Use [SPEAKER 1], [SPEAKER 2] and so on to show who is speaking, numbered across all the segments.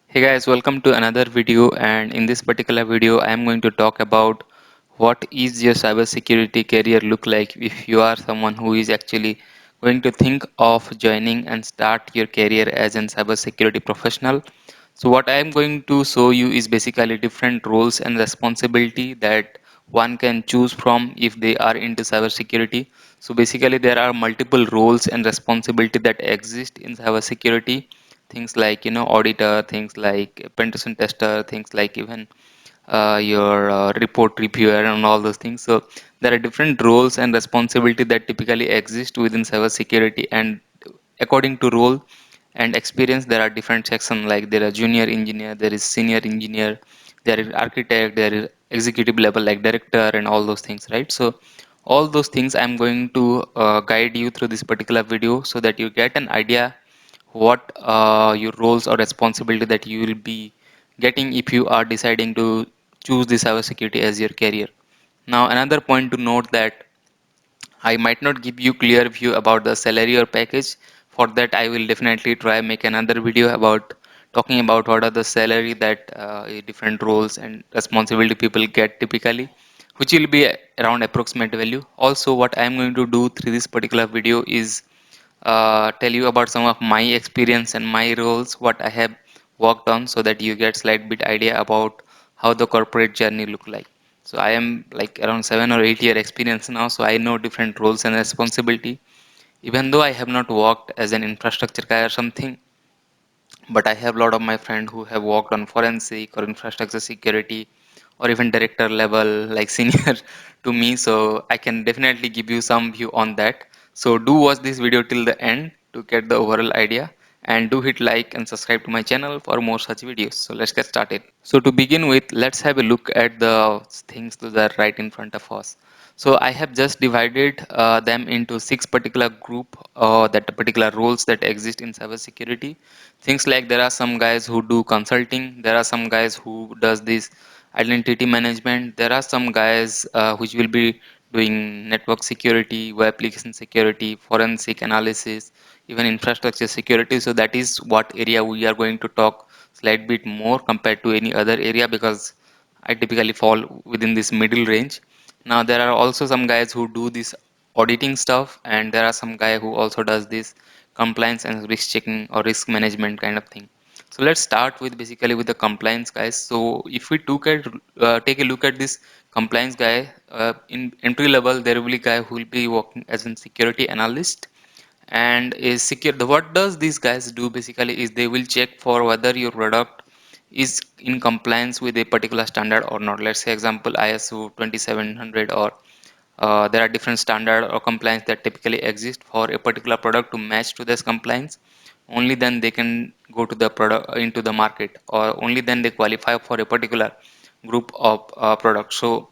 [SPEAKER 1] Hey guys, welcome to another video, and in this particular video I am going to talk about what is your cybersecurity career look like if you are someone who is actually going to think of joining and start your career as a cybersecurity professional. So what I am going to show you is basically different roles and responsibility that one can choose from if they are into cybersecurity. So basically there are multiple roles and responsibility that exist in cybersecurity. Things like auditor, things like penetration tester, things like even your report reviewer and all those things. So there are different roles and responsibility that typically exist within cybersecurity, and according to role and experience there are different sections, like there are junior engineer, there is senior engineer, there is architect, there is executive level like director and all those things, right? So all those things I'm going to guide you through this particular video so that you get an idea what your roles or responsibility that you will be getting if you are deciding to choose the cybersecurity as your career. Now another point to note that I might not give you clear view about the salary or package. For that, I will definitely try make another video about talking about what are the salary that different roles and responsibility people get typically, which will be around approximate value. Also, what I am going to do through this particular video is tell you about some of my experience and my roles, what I have worked on, so that you get slight bit idea about how the corporate journey look like. So I am like around 7 or 8 year experience now, so I know different roles and responsibility. Even though I have not worked as an infrastructure guy or something, but I have a lot of my friends who have worked on forensic or infrastructure security or even director level like senior to me, so I can definitely give you some view on that. So do watch this video till the end to get the overall idea, and do hit like and subscribe to my channel for more such videos. So let's get started. So to begin with, let's have a look at the things to the right in front of us. So I have just divided them into six particular group, that particular roles that exist in cybersecurity. Things like there are some guys who do consulting, there are some guys who does this identity management, there are some guys which will be doing network security, web application security, forensic analysis, even infrastructure security. So that is what area we are going to talk slight bit more compared to any other area, because I typically fall within this middle range. Now there are also some guys who do this auditing stuff, and there are some guy who also does this compliance and risk checking or risk management kind of thing. So let's start with basically with the compliance guys. So if we take a look at this compliance guy, in entry level there will be a guy who will be working as a security analyst, and is secure. What does these guys do basically is they will check for whether your product is in compliance with a particular standard or not. Let's say example ISO 2700, or there are different standard or compliance that typically exist for a particular product to match to this compliance. Only then they can go to the product into the market, or only then they qualify for a particular group of products. So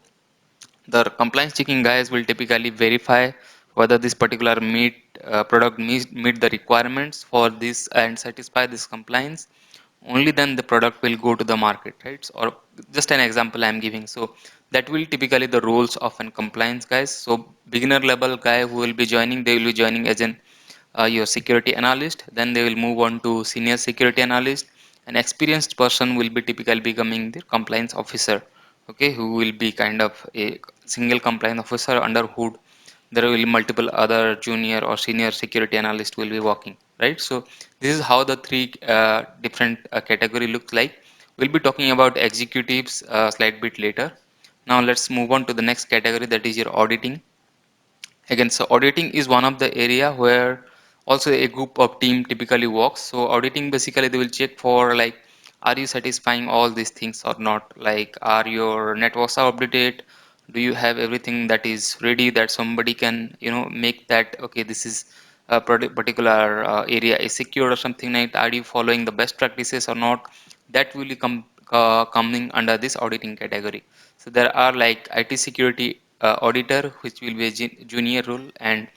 [SPEAKER 1] the compliance checking guys will typically verify whether this particular product meet the requirements for this and satisfy this compliance. Only then the product will go to the market, right? Or just an example I'm giving. So that will typically the roles of an compliance guys. So beginner level guy who will be joining, they will be joining as an your security analyst, then they will move on to senior security analyst. An experienced person will be typically becoming the compliance officer, okay, who will be kind of a single compliance officer under hood. There will be multiple other junior or senior security analyst will be working, right? So this is how the three different category looks like. We'll be talking about executives slight bit later. Now let's move on to the next category, that is your auditing. Again, so auditing is one of the area where also a group of team typically works. So auditing basically they will check for like, are you satisfying all these things or not? Like, are your networks are updated? Do you have everything that is ready that somebody can make that okay, this is a particular area is secure or something like that? Are you following the best practices or not? That will come coming under this auditing category. So there are like IT security auditor, which will be a junior role, and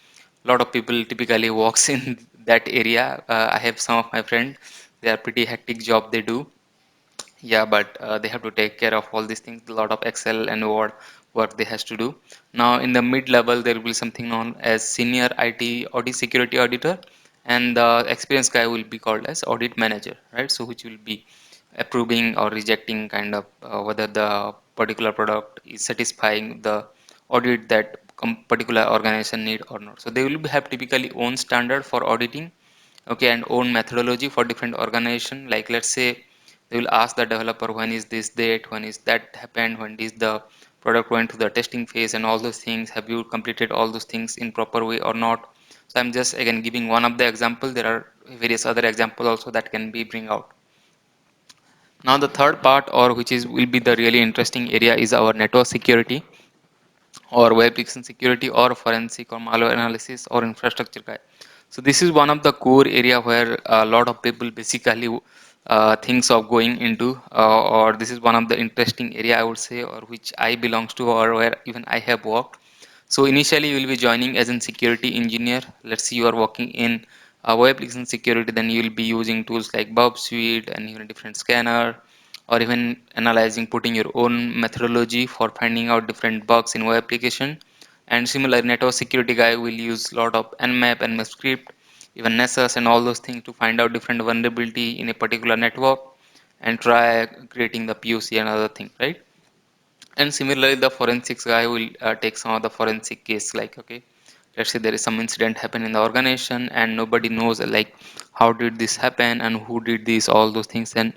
[SPEAKER 1] a lot of people typically works in that area. I have some of my friends; they are pretty hectic job they do. Yeah, but they have to take care of all these things. A lot of Excel and Word work they has to do. Now in the mid level, there will be something known as senior IT audit security auditor, and the experienced guy will be called as audit manager, right? So which will be approving or rejecting kind of whether the particular product is satisfying the audit that particular organization need or not. So they will have typically own standard for auditing, okay, and own methodology for different organization. Like let's say they will ask the developer when is this date, when is that happened, when is the product went to the testing phase, and all those things, have you completed all those things in proper way or not. So I'm just again giving one of the example. There are various other examples also that can be bring out. Now the third part, or which is will be the really interesting area, is our network security or web application security or forensic or malware analysis or infrastructure guy. So this is one of the core area where a lot of people basically thinks of going into, or this is one of the interesting area I would say, or which I belongs to, or where even I have worked. So initially you will be joining as a security engineer. Let's say you are working in web application security, then you will be using tools like Bob Suite and even different scanner, or even analyzing, putting your own methodology for finding out different bugs in web application. And similar network security guy will use a lot of Nmap, Nmap script, even Nessus and all those things to find out different vulnerability in a particular network and try creating the POC and other things, right? And similarly, the forensics guy will take some of the forensic case, like okay, let's say there is some incident happen in the organization and nobody knows like how did this happen and who did this, all those things. And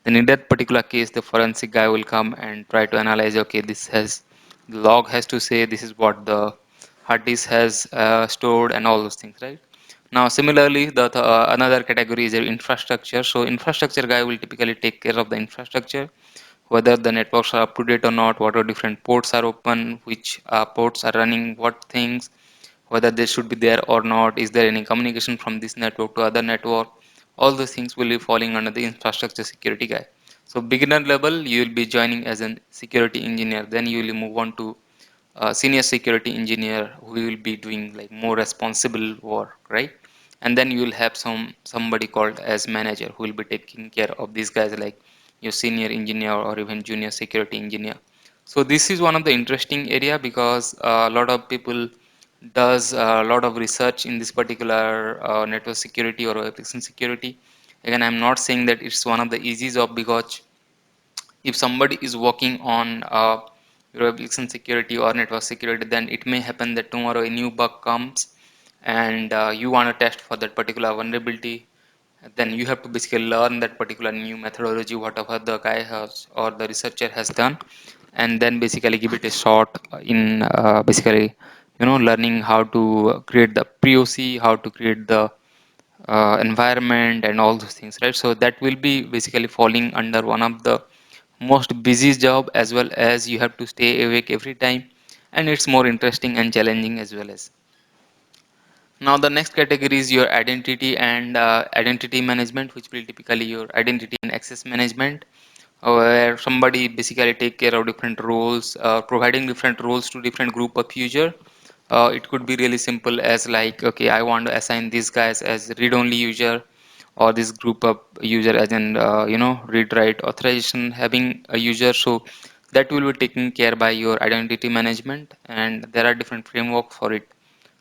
[SPEAKER 1] then in that particular case, the forensic guy will come and try to analyze. Okay, this has the log has to say this is what the hard disk has stored and all those things, right? Now, similarly, the another category is infrastructure. So, infrastructure guy will typically take care of the infrastructure, whether the networks are up to date or not, what are different ports are open, which ports are running what things, whether they should be there or not, is there any communication from this network to other network. All those things will be falling under the infrastructure security guy. So beginner level you will be joining as a security engineer, then you will move on to senior security engineer who will be doing like more responsible work, right? And then you will have somebody called as manager who will be taking care of these guys, like your senior engineer or even junior security engineer. So this is one of the interesting area because a lot of people does a lot of research in this particular network security or application security. Again, I'm not saying that it's one of the easy job, because if somebody is working on your application security or network security, then it may happen that tomorrow a new bug comes and you want to test for that particular vulnerability. Then you have to basically learn that particular new methodology, whatever the guy has or the researcher has done, and then basically give it a shot in basically learning how to create the POC, how to create the environment and all those things, right? So that will be basically falling under one of the most busy job, as well as you have to stay awake every time, and it's more interesting and challenging as well. As now the next category is your identity and identity management, which will typically your identity and access management, where somebody basically take care of different roles, providing different roles to different group of user. It could be really simple as like, okay, I want to assign these guys as read-only user, or this group of user as in read write authorization having a user. So that will be taken care by your identity management, and there are different framework for it,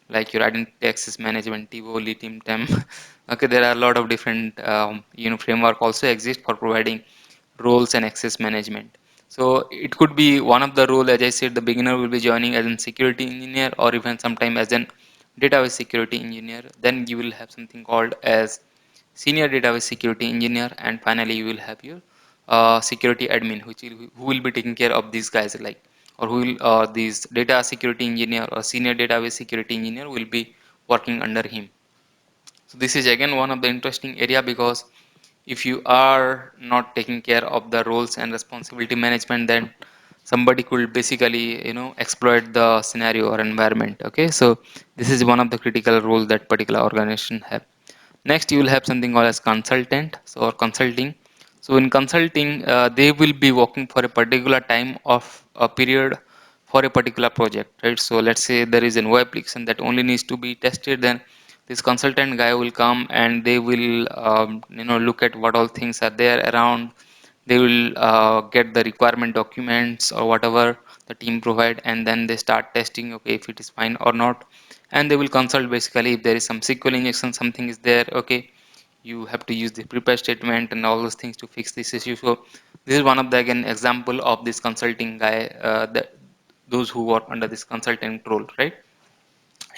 [SPEAKER 1] like your identity access management, Tivoli, TimTem. Okay, there are a lot of different framework also exist for providing roles and access management. So it could be one of the role, as I said, the beginner will be joining as a security engineer or even sometime as an database security engineer. Then you will have something called as senior database security engineer, and finally you will have your security admin, who will be taking care of these guys, like, or who will these data security engineer or senior database security engineer will be working under him. So this is again one of the interesting area, because if you are not taking care of the roles and responsibility management, then somebody could basically exploit the scenario or environment. Okay, so this is one of the critical role that particular organization have. Next, you will have something called as consultant, so or consulting. So in consulting, they will be working for a particular time of a period for a particular project, right? So let's say there is an web application that only needs to be tested, then this consultant guy will come and they will look at what all things are there around. They will get the requirement documents or whatever the team provide, and then they start testing, okay, if it is fine or not. And they will consult basically if there is some SQL injection, something is there, okay, you have to use the prepare statement and all those things to fix this issue. So this is one of the again example of this consulting guy, that those who work under this consultant role, right?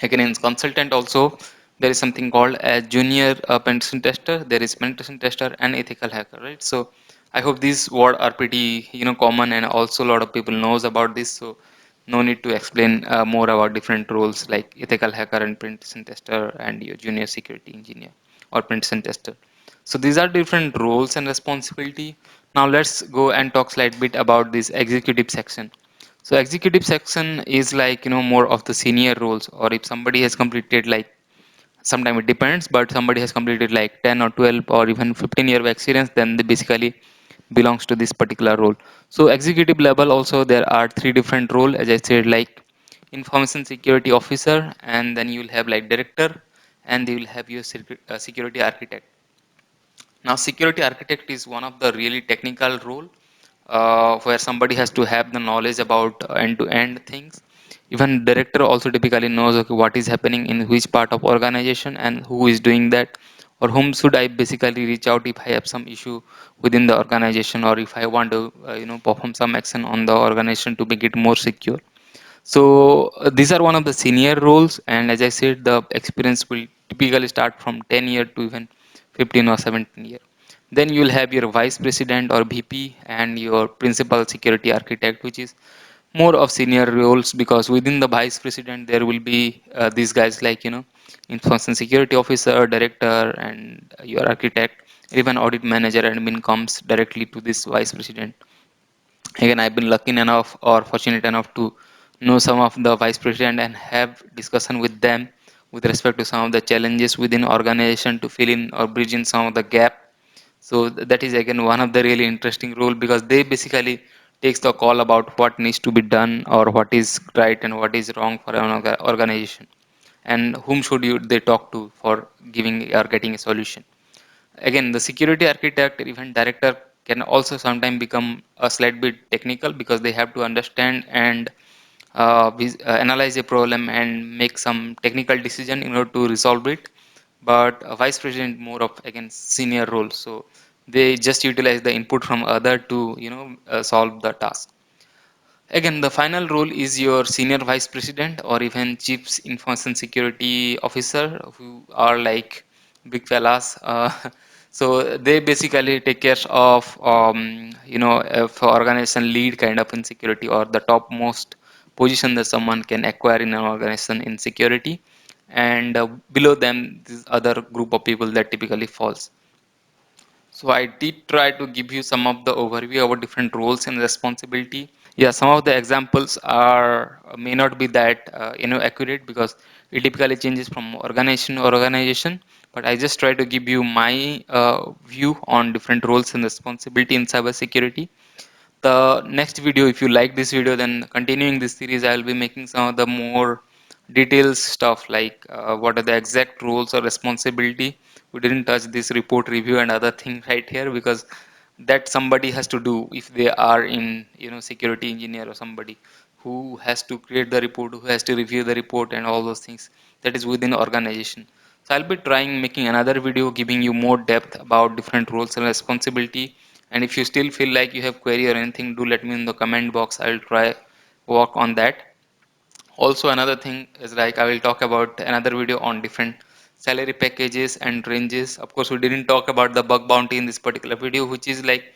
[SPEAKER 1] Again, in consultant also, there is something called a junior penetration tester. There is penetration tester and ethical hacker, right? So I hope these words are pretty, common, and also a lot of people knows about this. So no need to explain more about different roles like ethical hacker and penetration tester and your junior security engineer or penetration tester. So these are different roles and responsibility. Now let's go and talk slight bit about this executive section. So executive section is like more of the senior roles, or if somebody has completed like, sometime it depends, but somebody has completed like 10 or 12 or even 15 year of experience, then they basically belongs to this particular role. So executive level also there are three different role, as I said, like information security officer, and then you will have like director, and you will have your security architect. Now, security architect is one of the really technical role, where somebody has to have the knowledge about end-to-end things. Even director also typically knows, okay, what is happening in which part of organization and who is doing that, or whom should I basically reach out if I have some issue within the organization, or if I want to perform some action on the organization to make it more secure. So these are one of the senior roles, and as I said, the experience will typically start from 10 year to even 15 or 17 year. Then you will have your vice president or VP and your principal security architect, which is more of senior roles, because within the vice president there will be these guys like information security officer, director, and your architect. Even audit manager admin comes directly to this vice president. Again, I've been lucky enough or fortunate enough to know some of the vice president and have discussion with them with respect to some of the challenges within organization to fill in or bridge in some of the gap. So that is again one of the really interesting role, because they basically takes the call about what needs to be done or what is right and what is wrong for an organization, and whom should you they talk to for giving or getting a solution. Again, the security architect or even director can also sometimes become a slight bit technical, because they have to understand and analyze a problem and make some technical decision in order to resolve it. But a vice president more of again senior role, so they just utilize the input from other to solve the task. Again, the final role is your senior vice president or even chief information security officer, who are like big fellas. So they basically take care of, if organization lead kind of in security, or the topmost position that someone can acquire in an organization in security. And below them, this other group of people that typically falls. So I did try to give you some of the overview of different roles and responsibility. Yeah, some of the examples are may not be that accurate, because it typically changes from organization to organization. But I just try to give you my view on different roles and responsibility in cybersecurity. The next video, if you like this video, then continuing this series, I will be making some of the more details stuff, like what are the exact roles or responsibility. We didn't touch this report review and other thing right here, because that somebody has to do if they are in security engineer, or somebody who has to create the report, who has to review the report and all those things, that is within organization. So I'll be trying making another video giving you more depth about different roles and responsibility. And if you still feel like you have query or anything, do let me in the comment box. I'll try work on that. Also, another thing is like I will talk about another video on different salary packages and ranges. Of course, we didn't talk about the bug bounty in this particular video, which is like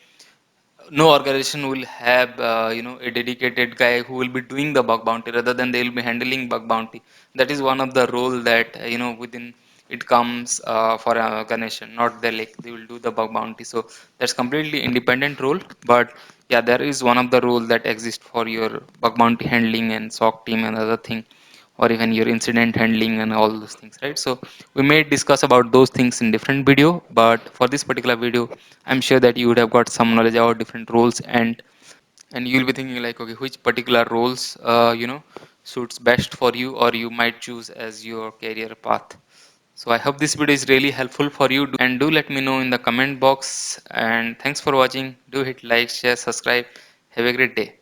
[SPEAKER 1] no organization will have a dedicated guy who will be doing the bug bounty, rather than they will be handling bug bounty. That is one of the role that within it comes for an organization, not they like they will do the bug bounty. So that's completely independent role. But yeah, there is one of the role that exists for your bug bounty handling and SOC team and other thing, or even your incident handling and all those things, right? So we may discuss about those things in different video, but for this particular video, I'm sure that you would have got some knowledge about different roles, and you'll be thinking like, okay, which particular roles suits best for you, or you might choose as your career path. So I hope this video is really helpful for you, and do let me know in the comment box. And thanks for watching. Do hit like, share, subscribe. Have a great day.